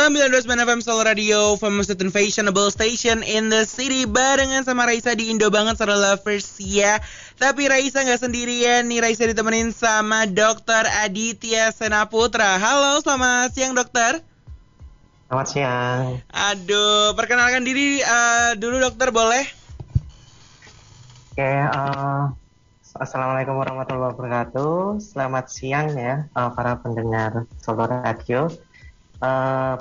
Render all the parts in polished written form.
99 FM Soul Radio, famous and fashionable station in the city. Barengan sama Raisa di Indo banget, Soul Lovers ya. Tapi Raisa gak sendirian nih, Raisa ditemenin sama Dr. Aditya Senaputra. Halo, selamat siang dokter. Selamat siang. Aduh, perkenalkan diri dulu dokter, boleh? Oke, Assalamualaikum warahmatullahi wabarakatuh. Selamat siang ya para pendengar Soul Radio.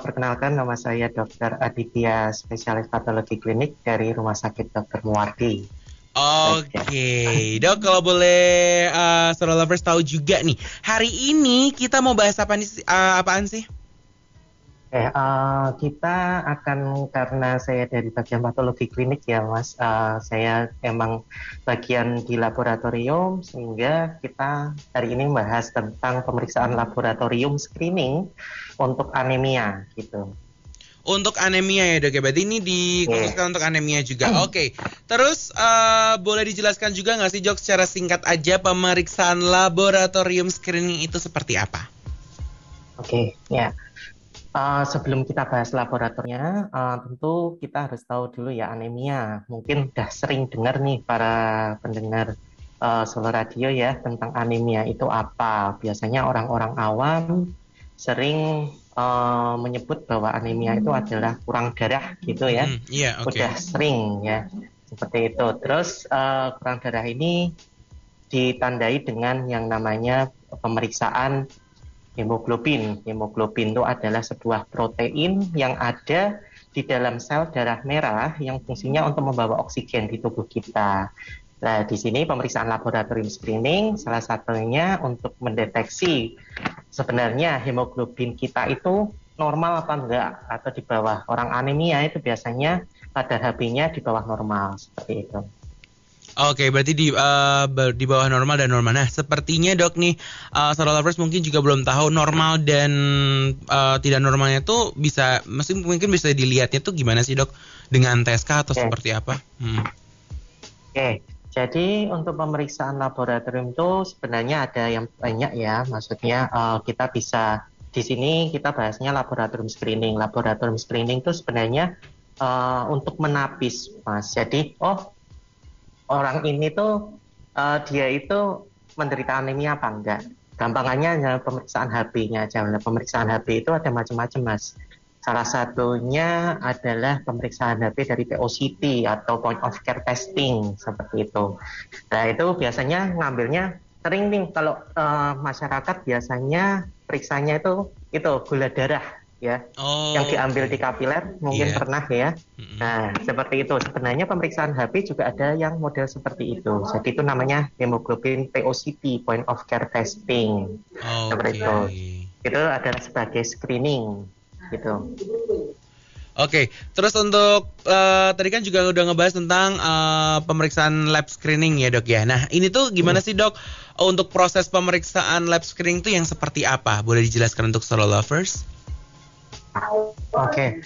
Perkenalkan, nama saya Dr. Aditya, spesialis patologi klinik dari Rumah Sakit Dr. Muwardi. Oke, dok, kalau boleh Soul Lovers tahu juga nih, hari ini kita mau bahas apaan sih? Kita akan, karena saya dari bagian patologi klinik ya Mas, saya emang bagian di laboratorium, sehingga kita hari ini membahas tentang pemeriksaan laboratorium screening untuk anemia gitu. Untuk anemia ya dok ya, berarti ini dikhususkan untuk anemia juga. Oke. Terus boleh dijelaskan juga nggak sih dok secara singkat aja pemeriksaan laboratorium screening itu seperti apa? Oke, ya. Sebelum kita bahas laboratoriumnya, tentu kita harus tahu dulu ya anemia. Mungkin udah sering dengar nih para pendengar Soul Radio ya tentang anemia itu apa. Biasanya orang-orang awam sering menyebut bahwa anemia itu adalah kurang darah gitu ya. Udah sering ya seperti itu. Terus kurang darah ini ditandai dengan yang namanya pemeriksaan hemoglobin. Hemoglobin itu adalah sebuah protein yang ada di dalam sel darah merah yang fungsinya untuk membawa oksigen di tubuh kita. Nah, di sini pemeriksaan laboratorium screening salah satunya untuk mendeteksi sebenarnya hemoglobin kita itu normal apa enggak, atau di bawah. Orang anemia itu biasanya kadar Hb-nya di bawah normal, seperti itu. Oke, berarti di bawah normal dan normal. Nah, sepertinya dok nih, Soul Lovers mungkin juga belum tahu normal dan tidak normalnya tuh bisa, mungkin bisa dilihatnya tuh gimana sih dok? Dengan tes kah atau seperti apa? Oke, jadi untuk pemeriksaan laboratorium itu sebenarnya ada yang banyak ya. Maksudnya kita bisa, di sini kita bahasnya laboratorium screening. Laboratorium screening itu sebenarnya untuk menapis, Mas. Jadi, orang ini tuh dia itu menderita anemia apa enggak? Gampangannya hanya pemeriksaan Hb-nya aja. Pemeriksaan Hb itu ada macam-macam, Mas. Salah satunya adalah pemeriksaan Hb dari POCT atau point of care testing, seperti itu. Nah, itu biasanya ngambilnya sering nih kalau masyarakat biasanya periksanya itu gula darah ya, yang diambil di kapiler, mungkin pernah ya. Nah, seperti itu. Sebenarnya pemeriksaan Hb juga ada yang model seperti itu. Jadi itu namanya hemoglobin POCT, point of care testing. Seperti itu. Itu adalah sebagai screening gitu. Oke, terus untuk tadi kan juga udah ngebahas tentang pemeriksaan lab screening ya dok ya. Nah, ini tuh gimana sih dok untuk proses pemeriksaan lab screening tuh yang seperti apa? Boleh dijelaskan untuk Soul Lovers? Oke,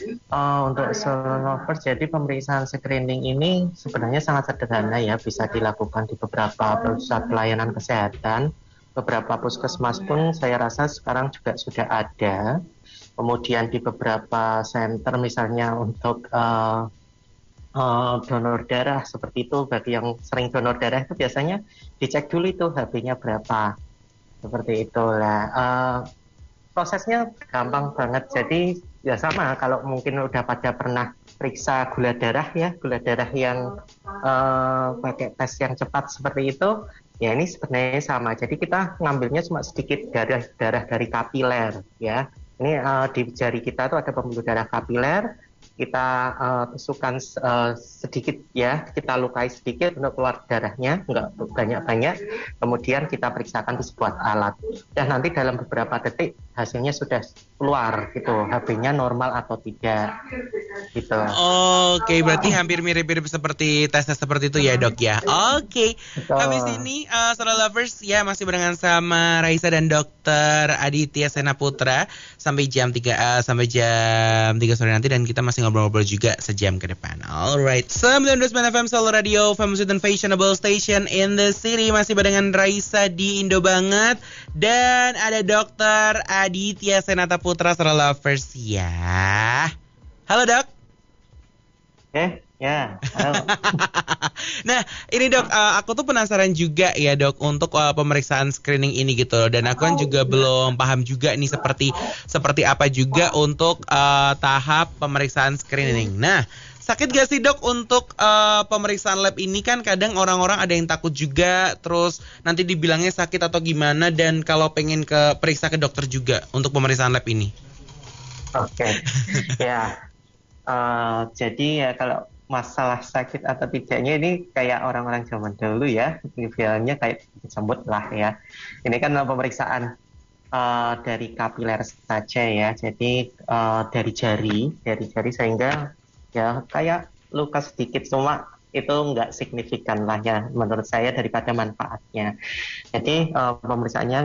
untuk Soul Lovers, jadi pemeriksaan screening ini sebenarnya sangat sederhana ya, bisa dilakukan di beberapa pusat pelayanan kesehatan, beberapa puskesmas pun saya rasa sekarang juga sudah ada. Kemudian di beberapa center misalnya untuk donor darah seperti itu, bagi yang sering donor darah itu biasanya dicek dulu itu Hb-nya berapa, seperti itulah. Prosesnya gampang banget, jadi ya sama kalau mungkin udah pada pernah periksa gula darah ya, gula darah yang pakai tes yang cepat seperti itu, ya ini sebenarnya sama. Jadi kita ngambilnya cuma sedikit darah dari kapiler ya. Ini di jari kita tuh ada pembuluh darah kapiler, kita tusukkan sedikit ya, kita lukai sedikit untuk keluar darahnya, enggak banyak-banyak, kemudian kita periksakan di sebuah alat, dan nanti dalam beberapa detik hasilnya sudah keluar gitu, Hb-nya normal atau tidak gitu. Oke, berarti hampir mirip-mirip seperti tes seperti itu ya dok ya. Oke. Habis ini Soul Lovers ya masih barengan sama Raisa dan Dr. Aditya Senaputra sampai jam 3 sore nanti, dan kita masih masih ngobrol-ngobrol juga sejam ke depan. Alright, 19.9 FM Solo Radio, famous and fashionable station in the city. Masih barengan Raisa di Indo Banget. Dan ada Dr. Aditya Senata Putra Solo Lovers ya. Halo dok. Ya, halo. Nah, ini dok, aku tuh penasaran juga ya dok untuk pemeriksaan screening ini gitu loh. Dan aku kan juga belum paham juga nih seperti apa juga untuk tahap pemeriksaan screening. Nah, sakit gak sih dok untuk pemeriksaan lab ini? Kan kadang orang-orang ada yang takut juga, terus nanti dibilangnya sakit atau gimana. Dan kalau pengen periksa ke dokter juga untuk pemeriksaan lab ini. Oke. Ya. Jadi ya kalau masalah sakit atau tidaknya ini kayak orang-orang zaman dulu ya, idealnya kayak disebut lah ya. Ini kan pemeriksaan dari kapiler saja ya, jadi dari jari sehingga ya kayak luka sedikit, cuma itu nggak signifikan lah ya menurut saya daripada manfaatnya. Jadi pemeriksaannya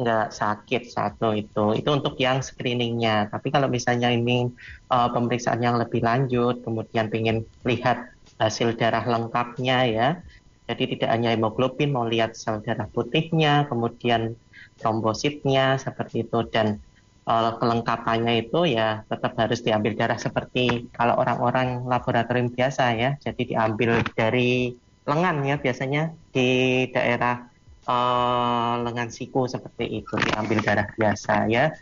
nggak sakit satu itu untuk yang screeningnya. Tapi kalau misalnya ini pemeriksaan yang lebih lanjut, kemudian pengen lihat hasil darah lengkapnya ya, jadi tidak hanya hemoglobin, mau lihat sel darah putihnya, kemudian trombositnya seperti itu, dan kelengkapannya itu ya tetap harus diambil darah seperti kalau orang-orang laboratorium biasa ya, jadi diambil dari lengan ya, biasanya di daerah lengan siku seperti itu, diambil darah biasa ya.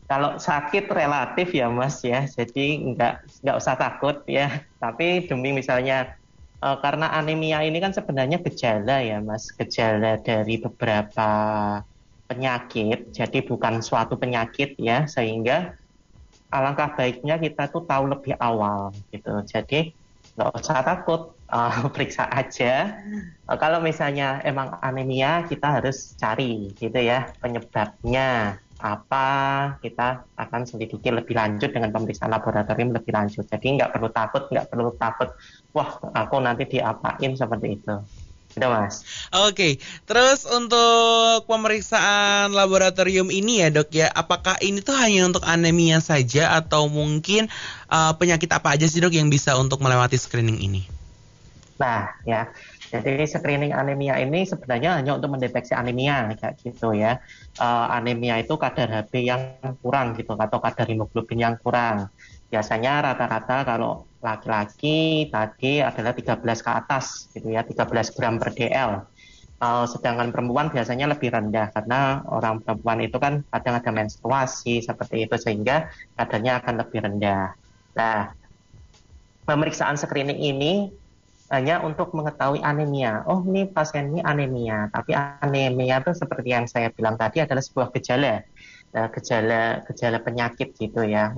Kalau sakit relatif ya Mas ya, jadi nggak usah takut ya. Tapi demi misalnya karena anemia ini kan sebenarnya gejala ya Mas, gejala dari beberapa penyakit, jadi bukan suatu penyakit ya, sehingga alangkah baiknya kita tuh tahu lebih awal gitu. Jadi nggak usah takut, periksa aja. Kalau misalnya emang anemia, kita harus cari gitu ya penyebabnya apa, kita akan selidiki lebih lanjut dengan pemeriksaan laboratorium lebih lanjut. Jadi nggak perlu takut, wah aku nanti diapain seperti itu. Gitu Mas. Oke, terus untuk pemeriksaan laboratorium ini ya dok ya, apakah ini tuh hanya untuk anemia saja atau mungkin penyakit apa aja sih dok yang bisa untuk melewati screening ini? Nah ya, jadi screening anemia ini sebenarnya hanya untuk mendeteksi anemia kayak gitu ya. Anemia itu kadar Hb yang kurang gitu atau kadar hemoglobin yang kurang. Biasanya rata-rata kalau laki-laki tadi adalah 13 ke atas gitu ya, 13 gram per dl. Sedangkan perempuan biasanya lebih rendah karena orang perempuan itu kan kadang ada menstruasi seperti itu, sehingga kadarnya akan lebih rendah. Nah, pemeriksaan screening ini hanya untuk mengetahui anemia. Oh, ini pasien ini anemia, tapi anemia itu seperti yang saya bilang tadi adalah sebuah gejala. Gejala penyakit gitu ya,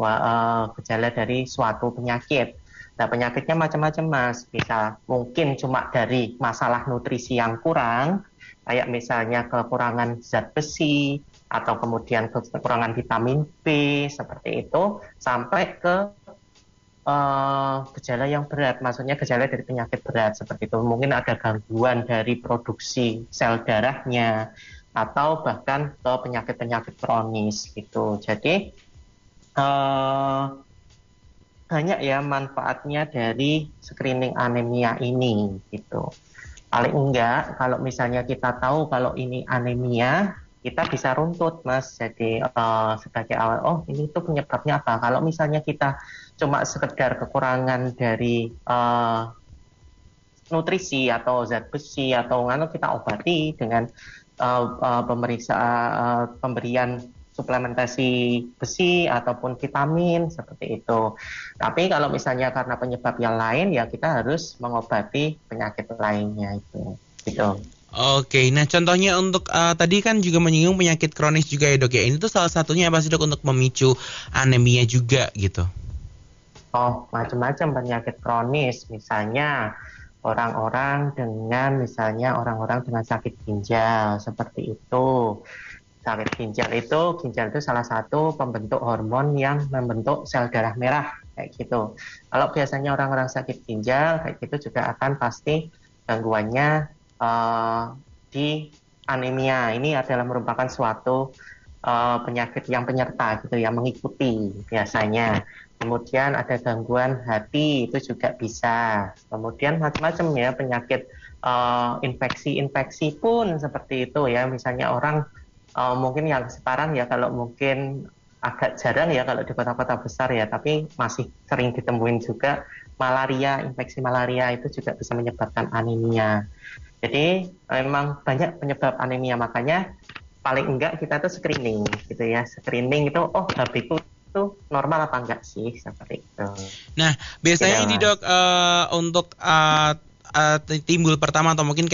gejala dari suatu penyakit. Nah, penyakitnya macam-macam Mas, bisa mungkin cuma dari masalah nutrisi yang kurang, kayak misalnya kekurangan zat besi, atau kemudian kekurangan vitamin B, seperti itu, sampai ke gejala yang berat, maksudnya gejala dari penyakit berat seperti itu. Mungkin ada gangguan dari produksi sel darahnya, atau bahkan ke penyakit-penyakit kronis gitu. Jadi banyak ya manfaatnya dari screening anemia ini gitu. Paling enggak kalau misalnya kita tahu kalau ini anemia, kita bisa runtut Mas. Jadi sebagai awal, oh ini tuh penyebabnya apa. Kalau misalnya kita cuma sekedar kekurangan dari nutrisi atau zat besi atau kita obati dengan pemberian suplementasi besi ataupun vitamin seperti itu. Tapi kalau misalnya karena penyebab yang lain, ya kita harus mengobati penyakit lainnya itu. Gitu. Oke, nah contohnya untuk tadi kan juga menyinggung penyakit kronis juga ya dok ya. Ini tuh salah satunya apa sih dok untuk memicu anemia juga gitu? Oh, macam-macam penyakit kronis, misalnya orang-orang dengan sakit ginjal seperti itu. Sakit ginjal itu salah satu pembentuk hormon yang membentuk sel darah merah kayak gitu. Kalau biasanya orang-orang sakit ginjal kayak gitu juga akan pasti gangguannya di anemia. Ini adalah merupakan suatu penyakit yang penyerta gitu ya, mengikuti biasanya. Kemudian ada gangguan hati itu juga bisa. Kemudian macam-macam ya penyakit infeksi-infeksi pun seperti itu ya. Misalnya orang mungkin yang sekarang ya kalau mungkin agak jarang ya kalau di kota-kota besar ya, tapi masih sering ditemuin juga malaria, infeksi malaria itu juga bisa menyebabkan anemia. Jadi memang banyak penyebab anemia, makanya paling enggak kita tuh screening gitu ya. Screening itu HB ku itu normal apa enggak sih seperti itu. Nah, biasanya Gitu, ini Mas. dok untuk timbul pertama atau mungkin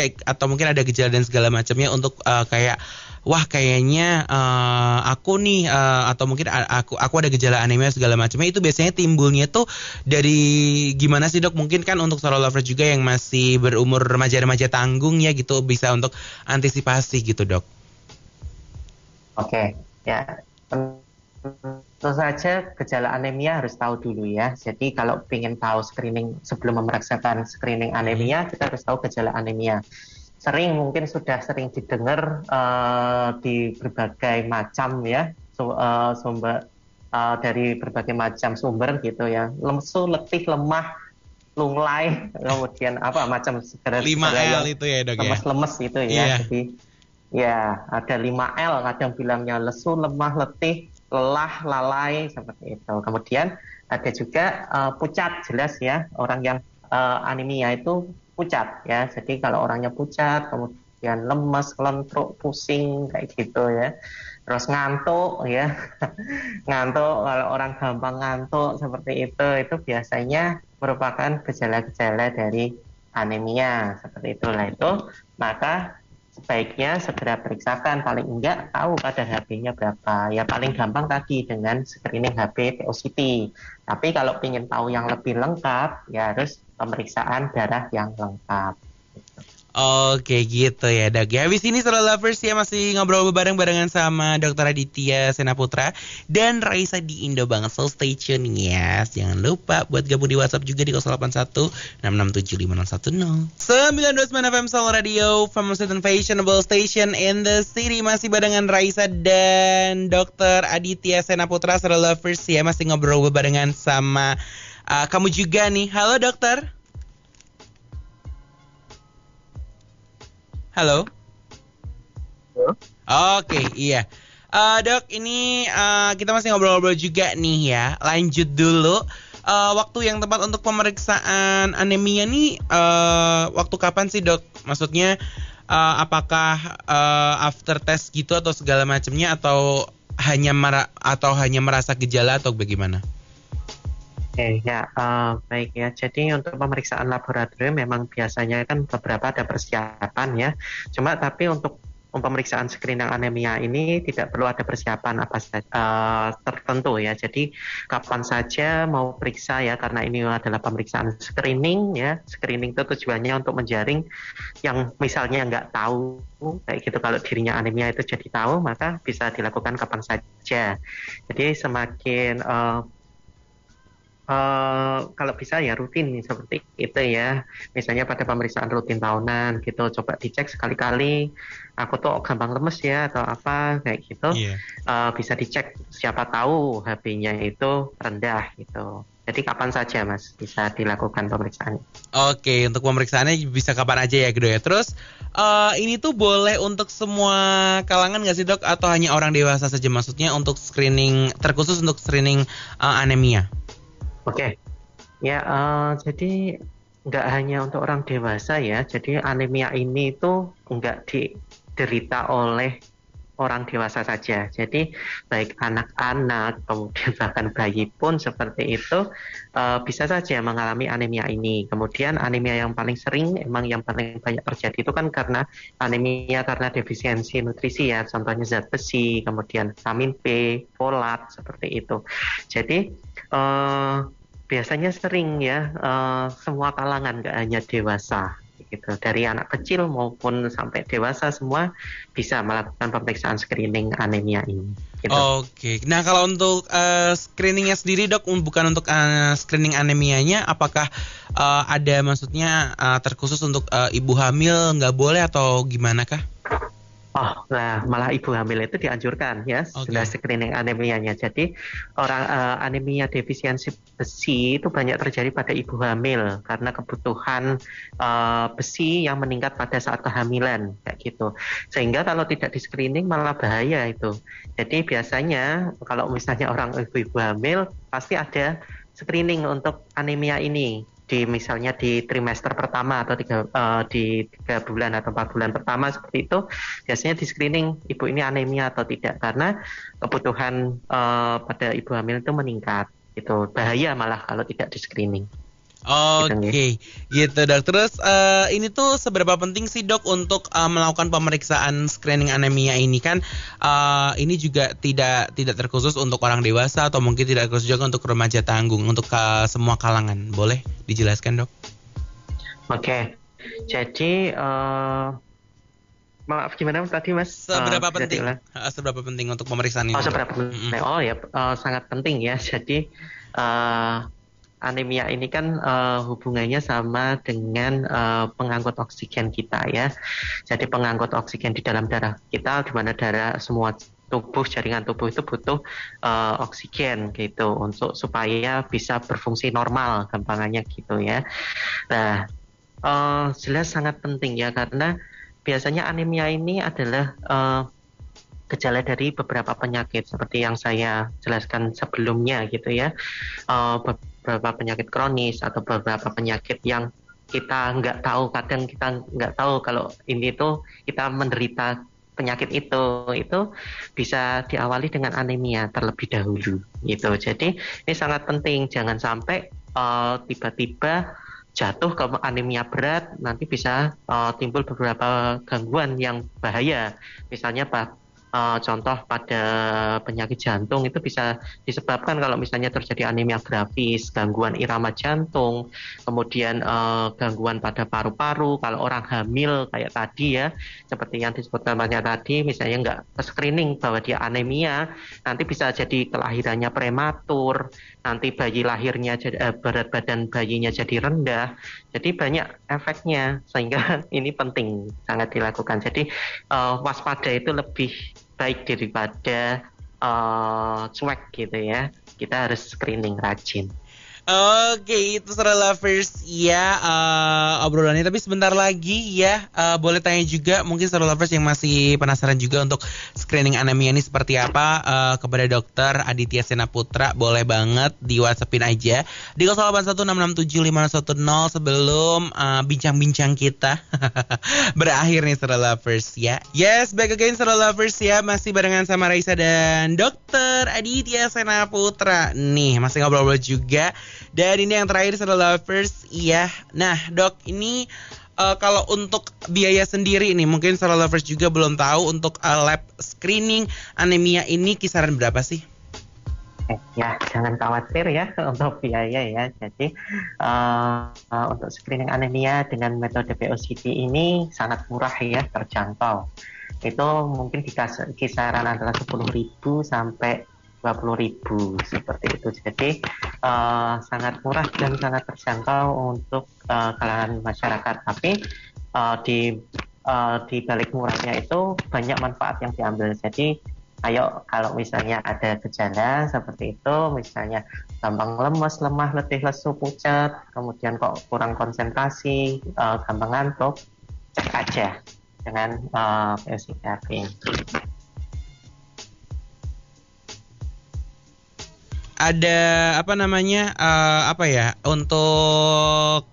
ada gejala dan segala macamnya untuk kayak wah kayaknya aku nih atau mungkin aku ada gejala anemia segala macamnya, itu biasanya timbulnya tuh dari gimana sih dok? Mungkin kan untuk solo lover juga yang masih berumur remaja-remaja tanggung ya gitu, bisa untuk antisipasi gitu dok. Oke, ya. Tentu saja gejala anemia harus tahu dulu ya. Jadi kalau ingin tahu screening sebelum memeriksakan screening anemia, kita harus tahu gejala anemia. Mungkin sudah sering didengar di berbagai macam ya sumber dari berbagai macam sumber gitu ya. Lesu, letih, lemah, lunglai, kemudian apa macam segala 5L yang itu ya dok ya. lemes-lemes itu ya. Iya. Jadi ya, ada 5L, kadang bilangnya lesu, lemah, letih, lelah, lalai, seperti itu. Kemudian ada juga pucat, jelas ya, orang yang anemia itu pucat ya. Jadi kalau orangnya pucat, kemudian lemes, lentruk, pusing, kayak gitu ya. Terus ngantuk ya, ngantuk, kalau orang gampang ngantuk seperti itu biasanya merupakan gejala-gejala dari anemia, seperti itulah itu. Maka sebaiknya segera periksakan, paling enggak tahu kadar HB-nya berapa. Ya paling gampang tadi dengan screening HB POCT. Tapi kalau ingin tahu yang lebih lengkap, ya harus pemeriksaan darah yang lengkap. Oke gitu ya dok ya. Habis ini Solo Lovers ya masih ngobrol bareng-barengan sama Dr. Aditya Senaputra dan Raisa di Indo banget. So stay tune ya. Jangan lupa buat gabung di WhatsApp juga di 081 6675610. 929 FM Solo Radio, famous and fashionable station in the city. Masih barengan Raisa dan Dr. Aditya Senaputra. Solo Lovers ya masih ngobrol barengan sama kamu juga nih. Halo dokter. Halo. Oke, iya. Dok, ini kita masih ngobrol-ngobrol juga nih ya. Lanjut dulu. Waktu yang tepat untuk pemeriksaan anemia nih, waktu kapan sih dok? Maksudnya apakah after test gitu atau segala macamnya, atau hanya merasa gejala atau bagaimana? Oke, ya, baik ya. Jadi untuk pemeriksaan laboratorium memang biasanya kan beberapa ada persiapan ya. Cuma tapi untuk pemeriksaan screening anemia ini tidak perlu ada persiapan tertentu ya. Jadi kapan saja mau periksa ya, karena ini adalah pemeriksaan screening ya. Screening itu tujuannya untuk menjaring yang misalnya nggak tahu kayak gitu, kalau dirinya anemia itu jadi tahu, maka bisa dilakukan kapan saja. Jadi semakin kalau bisa ya rutin seperti itu ya. Misalnya pada pemeriksaan rutin tahunan gitu, coba dicek sekali-kali. Aku tuh gampang lemes ya atau apa kayak gitu. Iya. Bisa dicek, siapa tahu HB-nya itu rendah gitu. Jadi kapan saja Mas bisa dilakukan pemeriksaannya. Oke, untuk pemeriksaannya bisa kapan aja ya Gedo ya. Terus ini tuh boleh untuk semua kalangan nggak sih dok? Atau hanya orang dewasa saja? Maksudnya untuk screening, terkhusus untuk screening anemia? Oke, ya jadi nggak hanya untuk orang dewasa ya. Jadi anemia ini itu nggak diderita oleh orang dewasa saja. Jadi baik anak-anak, kemudian bahkan bayi pun seperti itu bisa saja mengalami anemia ini. Kemudian anemia yang paling sering, emang yang paling banyak terjadi itu kan karena anemia karena defisiensi nutrisi ya. Contohnya zat besi, kemudian vitamin B, folat, seperti itu. Jadi biasanya sering ya semua kalangan, nggak hanya dewasa gitu, dari anak kecil maupun sampai dewasa semua bisa melakukan pemeriksaan screening anemia ini gitu. Oke, nah kalau untuk screeningnya sendiri dok, bukan untuk screening anemianya, apakah ada maksudnya terkhusus untuk ibu hamil nggak boleh atau gimana kah? Oh, nah malah ibu hamil itu dianjurkan ya sudah Oke. screening anemianya. Jadi orang anemia defisiensi besi itu banyak terjadi pada ibu hamil karena kebutuhan besi yang meningkat pada saat kehamilan kayak gitu. Sehingga kalau tidak di screening malah bahaya itu. Jadi biasanya kalau misalnya orang ibu-ibu hamil pasti ada screening untuk anemia ini di misalnya di trimester pertama atau di 3 bulan atau 4 bulan pertama seperti itu biasanya di screening ibu ini anemia atau tidak karena kebutuhan pada ibu hamil itu meningkat itu bahaya malah kalau tidak di screening gitu nih. Oke, gitu dok. Terus ini tuh seberapa penting sih dok untuk melakukan pemeriksaan screening anemia ini kan ini juga tidak terkhusus untuk orang dewasa atau mungkin tidak terkhusus juga untuk remaja tanggung, untuk semua kalangan. Boleh dijelaskan dok? Oke, jadi maaf gimana tadi Mas. Seberapa Bisa penting? diulang? Seberapa penting untuk pemeriksaan Oh ini dok? seberapa Mm-mm. penting? Oh ya sangat penting ya. Jadi eh, anemia ini kan hubungannya sama dengan pengangkut oksigen kita ya. Jadi pengangkut oksigen di dalam darah kita, di mana darah semua tubuh, jaringan tubuh itu butuh oksigen gitu untuk supaya bisa berfungsi normal, gampangannya gitu ya. Nah, jelas sangat penting ya karena biasanya anemia ini adalah gejala dari beberapa penyakit seperti yang saya jelaskan sebelumnya gitu ya. Beberapa penyakit kronis atau beberapa penyakit yang kita nggak tahu, kadang kita nggak tahu kalau ini tuh kita menderita penyakit itu bisa diawali dengan anemia terlebih dahulu gitu. Jadi ini sangat penting, jangan sampai tiba-tiba jatuh ke anemia berat, nanti bisa timbul beberapa gangguan yang bahaya. Misalnya contoh pada penyakit jantung itu bisa disebabkan kalau misalnya terjadi anemia grafis, gangguan irama jantung, kemudian gangguan pada paru-paru. Kalau orang hamil kayak tadi ya, seperti yang disebutkan banyak tadi, misalnya nggak ke screening bahwa dia anemia, nanti bisa jadi kelahirannya prematur, nanti bayi lahirnya berat badan bayinya jadi rendah. Jadi banyak efeknya sehingga ini penting sangat dilakukan. Jadi waspada itu lebih baik daripada cuek gitu ya. Kita harus screening rajin. Oke, itu Sera Lovers ya obrolannya. Tapi sebentar lagi ya, boleh tanya juga mungkin Sera Lovers yang masih penasaran juga untuk screening anemia ini seperti apa kepada dokter Aditya Sena Putra. Boleh banget di WhatsAppin aja di 0816675010 sebelum bincang-bincang kita berakhir nih Sera Lovers ya. Yes, back again Sera Lovers ya, masih barengan sama Raisa dan dokter Aditya Sena Putra. Nih, masih ngobrol-ngobrol juga. Dan ini yang terakhir Sera Lovers, iya. Nah dok, ini kalau untuk biaya sendiri nih, mungkin Sera Lovers juga belum tahu untuk lab screening anemia ini kisaran berapa sih? Ya, jangan khawatir ya untuk biaya ya. Jadi untuk screening anemia dengan metode POCT ini sangat murah ya, terjangkau. Itu mungkin di kisaran antara 10.000 sampai 20.000 seperti itu. Jadi sangat murah dan sangat terjangkau untuk kalangan masyarakat. Tapi di balik murahnya itu banyak manfaat yang diambil. Jadi ayo kalau misalnya ada gejala seperti itu, misalnya gampang lemes, lemah, letih, lesu, pucat, kemudian kok kurang konsentrasi, gampang ngantuk, cek aja dengan POCT. Ada apa namanya apa ya untuk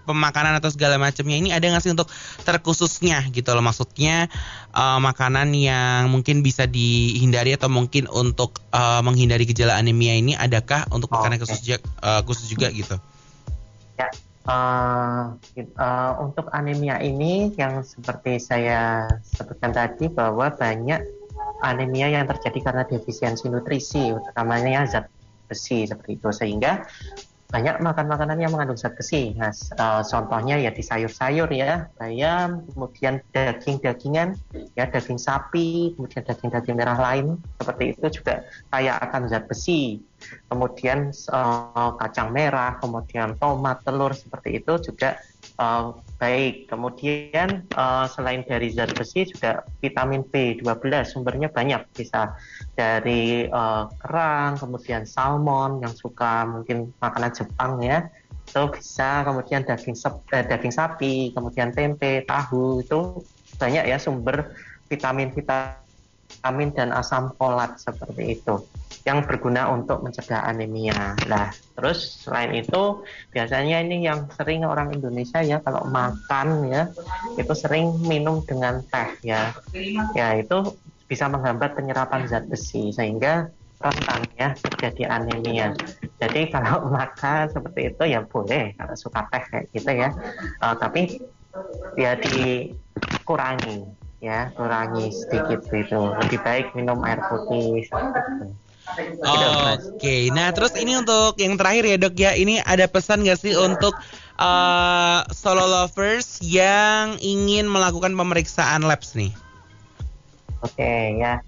pemakanan atau segala macamnya ini ada nggak sih untuk terkhususnya gitu loh, maksudnya makanan yang mungkin bisa dihindari atau mungkin untuk menghindari gejala anemia ini, adakah untuk makanan khusus juga gitu? Ya, untuk anemia ini yang seperti saya sebutkan tadi bahwa banyak anemia yang terjadi karena defisiensi nutrisi, utamanya zat besi seperti itu, sehingga banyak makan makanan yang mengandung zat besi. Nah, contohnya ya di sayur-sayur ya, bayam, kemudian daging-dagingan, ya daging sapi, kemudian daging-daging merah lain seperti itu juga kaya akan zat besi. Kemudian kacang merah, kemudian tomat, telur seperti itu juga baik. Kemudian selain dari zat besi juga vitamin B12 sumbernya banyak, bisa dari kerang, kemudian salmon yang suka mungkin makanan Jepang ya, itu bisa, kemudian daging sapi, kemudian tempe, tahu, itu banyak ya sumber vitamin dan asam folat seperti itu yang berguna untuk mencegah anemia. Nah, terus selain itu biasanya ini yang sering orang Indonesia ya kalau makan ya itu sering minum dengan teh ya. Ya itu bisa menghambat penyerapan zat besi sehingga rentan ya terjadi anemia. Jadi kalau makan seperti itu ya boleh kalau suka teh kayak gitu ya. Tapi ya dikurangi ya, kurangi sedikit gitu. Lebih baik minum air putih seperti itu. Oke, nah terus ini untuk yang terakhir ya dok ya, ini ada pesan gak sih untuk solo lovers yang ingin melakukan pemeriksaan labs nih? Oke ya,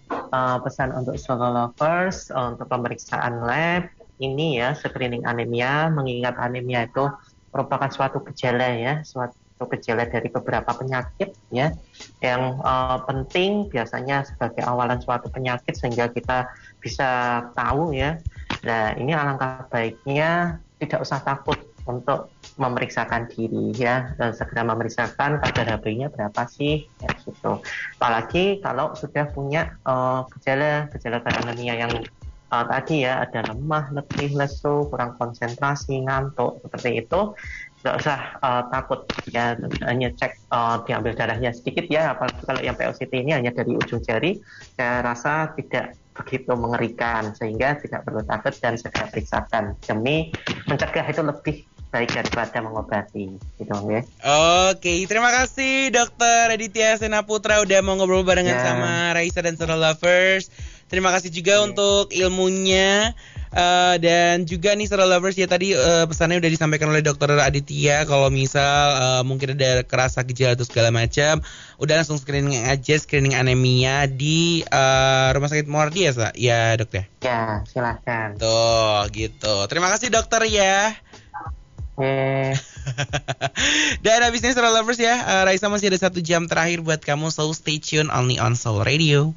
pesan untuk solo lovers untuk pemeriksaan lab ini ya, screening anemia, mengingat anemia itu merupakan suatu gejala ya, suatu gejala dari beberapa penyakit ya, yang penting biasanya sebagai awalan suatu penyakit sehingga kita bisa tahu ya. Nah ini alangkah baiknya tidak usah takut untuk memeriksakan diri ya, dan segera memeriksakan kadar HB-nya berapa sih ya gitu. Apalagi kalau sudah punya gejala anemia yang tadi ya, ada lemah, letih, lesu, kurang konsentrasi, ngantuk seperti itu, nggak usah takut ya, hanya cek diambil darahnya sedikit ya, apalagi kalau yang POCT ini hanya dari ujung jari, saya rasa tidak begitu mengerikan sehingga tidak perlu takut dan segera periksakan demi mencegah itu lebih baik daripada mengobati gitu ya. Oke, terima kasih Dokter Aditya Sena Putra udah mau ngobrol barengan sama Raisa dan Solo Lovers. Terima kasih juga untuk ilmunya. Dan juga nih Solo Lovers ya, tadi pesannya udah disampaikan oleh Dokter Aditya kalau misal mungkin ada kerasa gejala atau segala macam, udah langsung screening aja, screening anemia di Rumah Sakit Muardi ya dok ya? Ya, silahkan. Tuh gitu. Terima kasih dokter ya. Dan habis ini Solo Lovers ya, Raisa masih ada 1 jam terakhir buat kamu, so stay tune only on Soul Radio.